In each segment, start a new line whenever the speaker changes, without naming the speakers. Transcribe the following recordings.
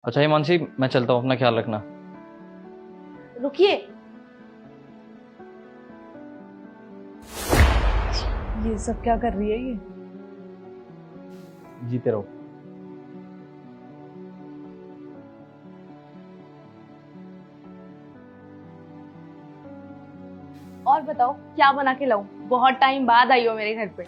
अच्छा हिमांशी, मैं चलता हूँ, अपना ख्याल रखना।
रुकिए, ये सब क्या कर रही है ये?
जीते रहो।
और बताओ क्या बना के लाऊं? बहुत टाइम बाद आई हो मेरे घर पे।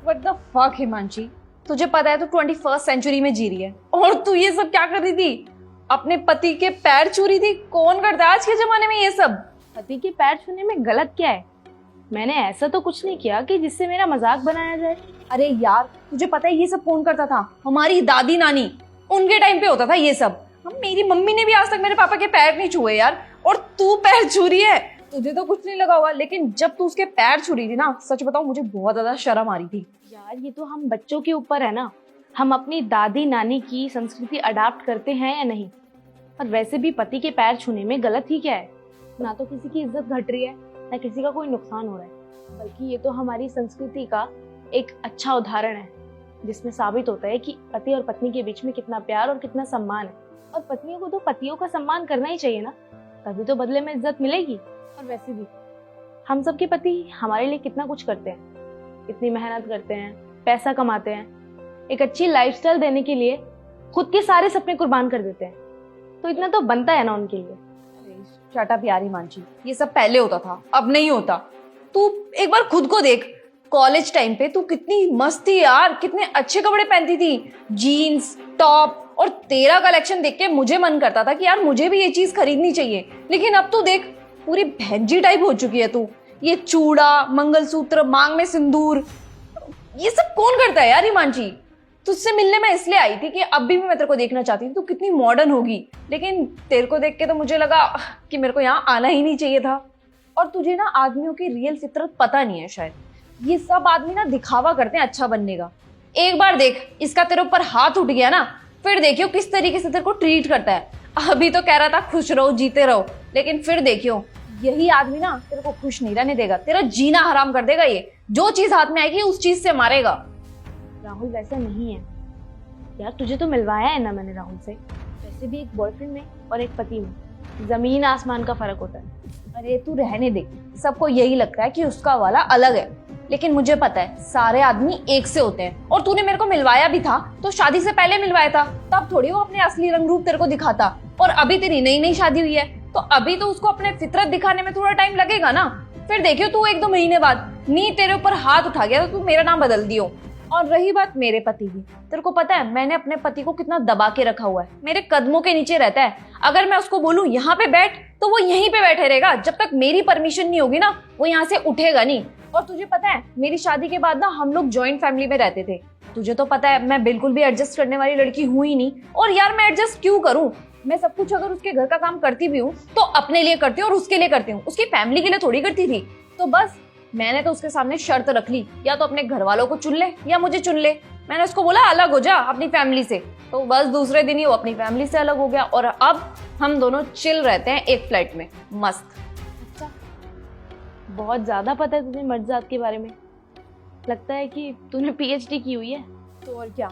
व्हाट द फक हिमांशी, तुझे पता है तू 21st सेंचुरी में जी रही है और तू ये सब क्या कर रही थी? अपने पति के पैर छू रही थी। कौन करता है आज के जमाने में ये सब? पति के पैर छूने में गलत क्या है? मैंने ऐसा तो कुछ नहीं किया कि जिससे मेरा मजाक बनाया जाए। अरे यार, तुझे पता है ये सब कौन करता था? हमारी दादी नानी, उनके टाइम पे होता था ये सब। हम मेरी मम्मी ने भी आज तक मेरे पापा के पैर नहीं छुए यार, और तू पैर छू रही है। तुझे तो कुछ नहीं लगा होगा, लेकिन जब तू उसके पैर छू रही थी ना, सच बताओ मुझे बहुत ज्यादा शर्म आ रही थी। यार ये तो हम बच्चों के ऊपर है ना, हम अपनी दादी नानी की संस्कृति अडाप्ट करते हैं या नहीं। और वैसे भी पति के पैर छूने में गलत ही क्या है? ना तो किसी की इज्जत घट रही है, ना किसी का कोई नुकसान हो रहा है, बल्कि ये तो हमारी संस्कृति का एक अच्छा उदाहरण है, जिसमें साबित होता है कि पति और पत्नी के बीच में कितना प्यार और कितना सम्मान है। और पत्नियों को तो पतियों का सम्मान करना ही चाहिए ना, तभी तो बदले में इज्जत मिलेगी। और वैसे भी हम सबके पति हमारे लिए कितना कुछ करते हैं, इतनी मेहनत करते हैं, पैसा कमाते हैं, एक अच्छी लाइफस्टाइल देने के लिए खुद के सारे सपने कुर्बान कर देते हैं, तो इतना तो बनता है ना उनके लिए। शट अप यार हिमांशी, ये सब पहले होता था, अब नहीं होता। तू एक बार खुद को देख, कॉलेज टाइम पे तू कितनी मस्त थी यार, कितने अच्छे कपड़े पहनती थी, जीन्स टॉप। और तेरा कलेक्शन देख के मुझे मन करता था कि यार मुझे भी ये चीज खरीदनी चाहिए। लेकिन अब तू देख, पूरी भैंजी टाइप हो चुकी है तू। ये चूड़ा, मंगलसूत्र, मांग में सिंदूर, ये सब कौन करता है यार हिमांशी? तुझसे मिलने मैं इसलिए आई थी कि अब भी मैं तेरे को देखना चाहती थी तू कितनी मॉडर्न होगी, लेकिन तेरे को देख के तो मुझे लगा कि मेरे को यहाँ आना ही नहीं चाहिए था। और तुझे ना आदमियों की रियल फितरत पता नहीं है शायद। ये सब आदमी ना दिखावा करते हैं अच्छा बनने का। एक बार देख, इसका तेरे ऊपर हाथ उठ गया ना, फिर देखियो किस तरीके से तेरे को ट्रीट करता है। अभी तो कह रहा था खुश रहो जीते रहो, लेकिन फिर देखियो यही आदमी ना तेरे को खुश नहीं रहने देगा, तेरा जीना हराम कर देगा। ये जो चीज हाथ में आएगी उस चीज से मारेगा। राहुल वैसा नहीं है यार, तुझे तो मिलवाया है ना मैंने राहुल से। वैसे भी एक बॉयफ्रेंड में और एक पति में जमीन आसमान का फर्क होता है। अरे तू रहने दे, सबको यही लगता है कि उसका वाला अलग है, लेकिन मुझे पता है सारे आदमी एक से होते हैं। और तूने मेरे को मिलवाया भी था तो शादी से पहले मिलवाया था, तब थोड़ी वो अपने असली रंग रूप तेरे को दिखाता। और अभी तेरी नई नई शादी हुई है तो अभी तो उसको अपने फितरत दिखाने में थोड़ा टाइम लगेगा ना। फिर देखियो तू 1-2 महीने बाद नी तेरे ऊपर हाथ उठा गया तो तू मेरा नाम बदल दियो। और रही बात मेरे पति की, तेरे को पता है मैंने अपने पति को कितना दबा के रखा हुआ है, मेरे कदमों के नीचे रहता है। अगर मैं उसको बोलूं यहाँ पे बैठ तो वो यहीं पे बैठे रहेगा, जब तक मेरी परमिशन नहीं होगी ना वो यहाँ से उठेगा नहीं। और तुझे पता है मेरी शादी के बाद ना हम लोग जॉइंट फैमिली में रहते थे। तुझे तो पता है मैं बिल्कुल भी एडजस्ट करने वाली लड़की हूं ही नहीं। और यार मैं एडजस्ट क्यों करूं? मैं सब कुछ अगर उसके घर का काम करती भी हूँ तो अपने लिए करती हूँ और उसके लिए करती हूँ, उसकी फैमिली के लिए थोड़ी करती थी। तो बस मैंने तो उसके सामने शर्त रख ली, या तो अपने घर वालों को चुन ले या मुझे चुन ले। मैंने उसको बोला अलग हो जा अपनी फैमिली से, तो बस दूसरे दिन ही वो अपनी फैमिली से अलग हो गया। और अब हम दोनों चिल रहते हैं एक फ्लैट में, मस्त। अच्छा, बहुत ज्यादा पता है तुझे मर्द जात के बारे में। लगता है कि तूने पीएचडी की हुई है। तो और क्या,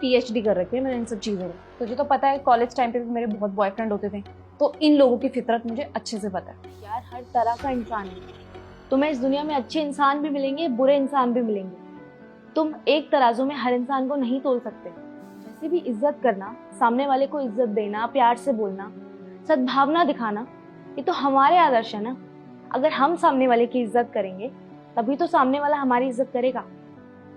पीएचडी कर रखी है मैंने इन सब चीजों में। तुझे तो पता है कॉलेज टाइम पे भी मेरे बहुत बॉयफ्रेंड होते थे, तो इन लोगों की फितरत मुझे अच्छे से पता है। यार हर तरह का इंसान है, तुम्हें इस दुनिया में अच्छे इंसान भी मिलेंगे, बुरे इंसान भी मिलेंगे। तुम एक तराजू में हर इंसान को नहीं तोल सकते। वैसे भी इज्जत करना, सामने वाले को इज्जत देना, प्यार से बोलना, सद्भावना दिखाना, ये तो हमारे आदर्श है ना। अगर हम सामने वाले की इज्जत करेंगे तभी तो सामने वाला हमारी इज्जत करेगा,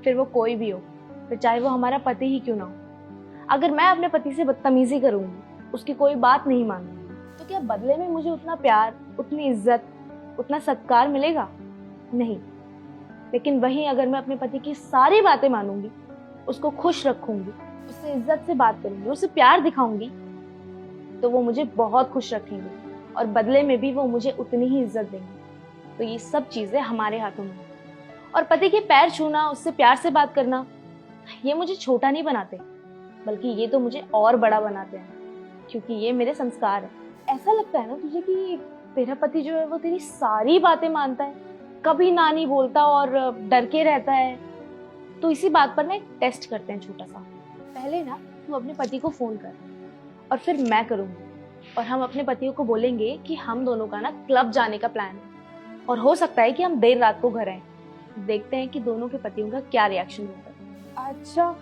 फिर वो कोई भी हो, फिर चाहे वो हमारा पति ही क्यों ना हो। अगर मैं अपने पति से बदतमीजी करूंगी, उसकी कोई बात नहीं मानूंगी, तो क्या बदले में मुझे उतना प्यार, उतनी इज्जत, उतना सत्कार मिलेगा? नहीं। लेकिन वहीं अगर मैं अपने पति की सारी बातें मानूंगी, उसको खुश रखूंगी, उससे इज्जत से बात करूंगी, उसे प्यार दिखाऊंगी, तो वो मुझे बहुत खुश रखेंगे और बदले में भी वो मुझे उतनी ही इज्जत देंगे। तो ये सब चीजें हमारे हाथों में। और पति के पैर छूना, उससे प्यार से बात करना, ये मुझे छोटा नहीं बनाते, बल्कि ये तो मुझे और बड़ा बनाते हैं, क्योंकि ये मेरे संस्कार है। ऐसा लगता है ना तुझे कि तेरा पति जो है वो तेरी सारी बातें मानता है, कभी ना नहीं बोलता और डर के रहता है। तो इसी बात पर ना एक टेस्ट करते हैं छोटा सा। पहले ना तू अपने पति को फोन कर और फिर मैं करूँगी, और हम अपने पतियों को बोलेंगे कि हम दोनों का ना क्लब जाने का प्लान है, और हो सकता है कि हम देर रात को घर आए। देखते हैं कि दोनों के पतियों का क्या रिएक्शन होता है। अच्छा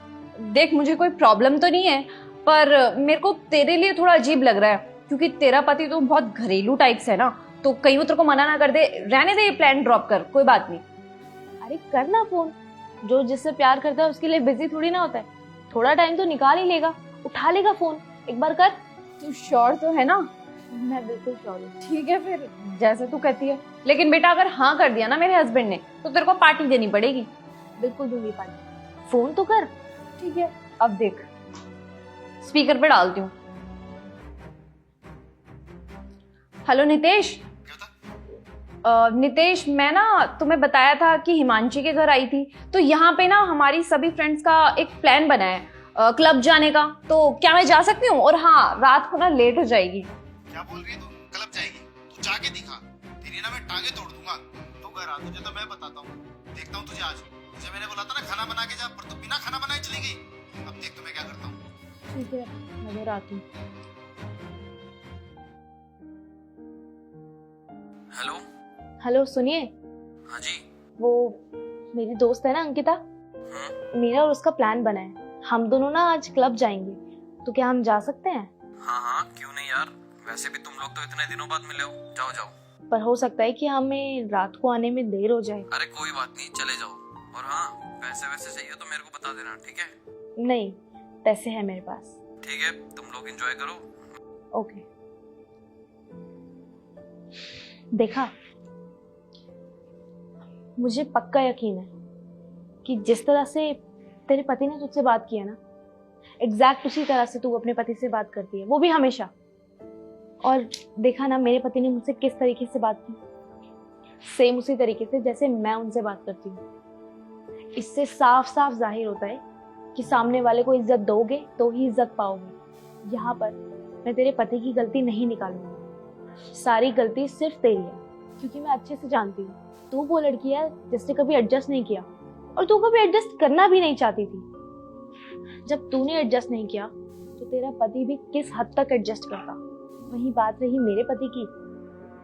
देख, मुझे कोई प्रॉब्लम तो नहीं है, पर मेरे को तेरे लिए थोड़ा अजीब लग रहा है, क्योंकि तेरा पति तो बहुत घरेलू टाइप से है ना, तो कहीं वो तेरे को मना ना कर दे। रहने दे, ये प्लान ड्रॉप कर, कोई बात नहीं। अरे करना फोन, जो जिससे प्यार करता है उसके लिए बिजी थोड़ी ना होता है, थोड़ा टाइम तो निकाल ही लेगा, उठा लेगा फोन, एक बार कर। तू श्योर तो है ना? मैं बिल्कुल श्योर हूँ। ठीक है फिर, जैसे तू कहती है। लेकिन बेटा अगर हाँ कर दिया ना मेरे हस्बैंड ने, तो तेरे को पार्टी देनी पड़ेगी। बिल्कुल दूंगी पार्टी, फोन तो कर। ठीक है, अब देख, स्पीकर पे डालती हूँ। हेलो नितेश। नितेश, मैं ना तुम्हें बताया था कि हिमांशी के घर आई थी, तो यहाँ पे ना हमारी सभी फ्रेंड्स का एक प्लान बना है क्लब जाने का, तो क्या मैं जा सकती हूँ? और हाँ, रात को ना लेट हो जाएगी।
क्या बोल रही है तू? क्लब जाएगी? तू जाके दिखा, तेरी ना मैं टांगे तोड़ दूंगा। तू घर आ, तुझे तो मैं बताता हूँ, देखता हूँ तुझे आज। तुझे मैंने बोला था ना खाना बना के जा, पर तू बिना खाना बनाए चली गई। अब देख तो मैं क्या करता हूँ।
ठीक है, मैं घर आती हूँ।
हेलो।
हेलो, सुनिए।
हाँ जी।
वो मेरी दोस्त है ना अंकिता, मेरा और उसका प्लान बना है, हम दोनों ना आज क्लब जाएंगे, तो क्या हम जा सकते हैं?
हाँ हाँ, क्यों नहीं यार, वैसे भी तुम लोग तो इतने दिनों बाद मिले हो। जाओ जाओ।
पर हो सकता है कि हमें रात को आने में देर हो जाए।
अरे कोई बात नहीं, चले जाओ। और हाँ, पैसे वैसे चाहिए तो मेरे को बता देना, ठीक है?
नहीं, पैसे हैं मेरे पास।
ठीक है, तुम लोग एंजॉय करो।
ओके। देखा, मुझे पक्का यकीन है कि जिस तरह से तेरे पति ने तुझसे बात किया ना, एग्जैक्ट उसी तरह से तू अपने पति से बात करती है, वो भी हमेशा। और देखा ना मेरे पति ने मुझसे किस तरीके से बात की, सेम उसी तरीके से जैसे मैं उनसे बात करती हूँ। इससे साफ साफ जाहिर होता है कि सामने वाले को इज्जत दोगे तो ही इज्जत पाओगे। यहाँ पर मैं तेरे पति की गलती नहीं निकालूंगी, सारी गलती सिर्फ तेरी है, क्योंकि मैं अच्छे से जानती हूँ तू वो लड़की है जिसने कभी एडजस्ट नहीं किया, और तू कभी एडजस्ट करना भी नहीं चाहती थी। जब तूने एडजस्ट नहीं किया तो तेरा पति भी किस हद तक एडजस्ट करता। वहीं बात रही मेरे पति की,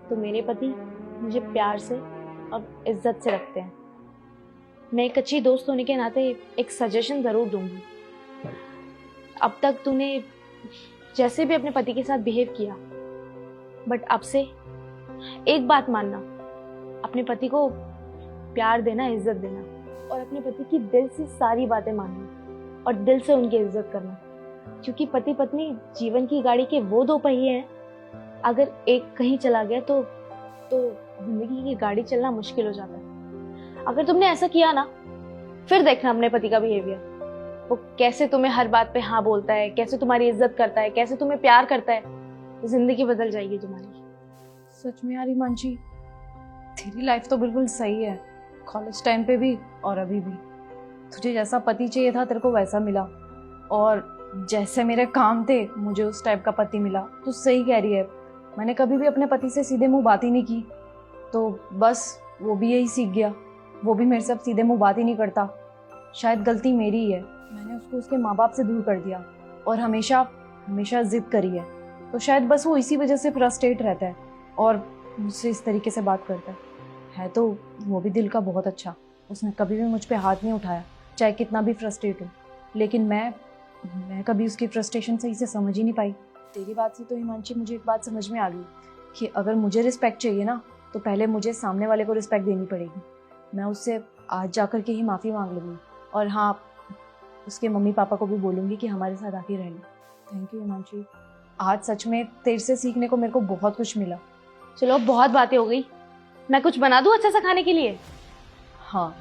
तो मेरे पति मुझे प्यार से और इज्जत से रखते हैं। मैं एक अच्छी दोस्त होने के नाते एक सजेशन जरूर दूंगी। अब तक तूने जैसे भी अपने पति के साथ बिहेव किया, बट अब से एक बात मानना, अपने पति को प्यार देना, इज्जत देना, और अपने पति की दिल से सारी बातें मानना और दिल से उनकी इज्जत करना, क्योंकि पति पत्नी जीवन की गाड़ी के वो दो पहिए हैं, अगर एक कहीं चला गया तो जिंदगी की गाड़ी चलना मुश्किल हो जाता है। अगर तुमने ऐसा किया ना, फिर देखना अपने पति का बिहेवियर, वो कैसे तुम्हें हर बात पे हाँ बोलता है, कैसे तुम्हारी इज्जत करता है, कैसे तुम्हें प्यार करता है, जिंदगी बदल जाएगी तुम्हारी। सच में यार हिमांशी, तेरी लाइफ तो बिल्कुल सही है, कॉलेज टाइम पे भी और अभी भी। तुझे जैसा पति चाहिए था तेरे को वैसा मिला, और जैसे मेरे काम थे मुझे उस टाइप का पति मिला। तू सही कह रही है, मैंने कभी भी अपने पति से सीधे मुंह बात ही नहीं की, तो बस वो भी यही सीख गया, वो भी मेरे से अब सीधे मुंह बात ही नहीं करता। शायद गलती मेरी ही है, मैंने उसको उसके माँ बाप से दूर कर दिया और हमेशा हमेशा जिद करी है, तो शायद बस वो इसी वजह से फ्रस्ट्रेट रहता है और मुझसे इस तरीके से बात करता है। तो वो भी दिल का बहुत अच्छा, उसने कभी भी मुझ पे हाथ नहीं उठाया, चाहे कितना भी फ्रस्ट्रेट हो। लेकिन मैं कभी उसकी फ्रस्ट्रेशन सही से समझ ही नहीं पाई। तेरी बात से तो हिमांशी मुझे एक बात समझ में आ गई कि अगर मुझे रिस्पेक्ट चाहिए ना, तो पहले मुझे सामने वाले को रिस्पेक्ट देनी पड़ेगी। मैं उससे आज जाकर के ही माफ़ी मांग लूँगी, और हाँ, उसके मम्मी पापा को भी बोलूँगी कि हमारे साथ आके रह लें। थैंक यू हिमांशी, आज सच में तेरे से सीखने को मेरे को बहुत कुछ मिला। चलो बहुत बातें हो गई, मैं कुछ बना दूँ अच्छा सा खाने के लिए?
हाँ,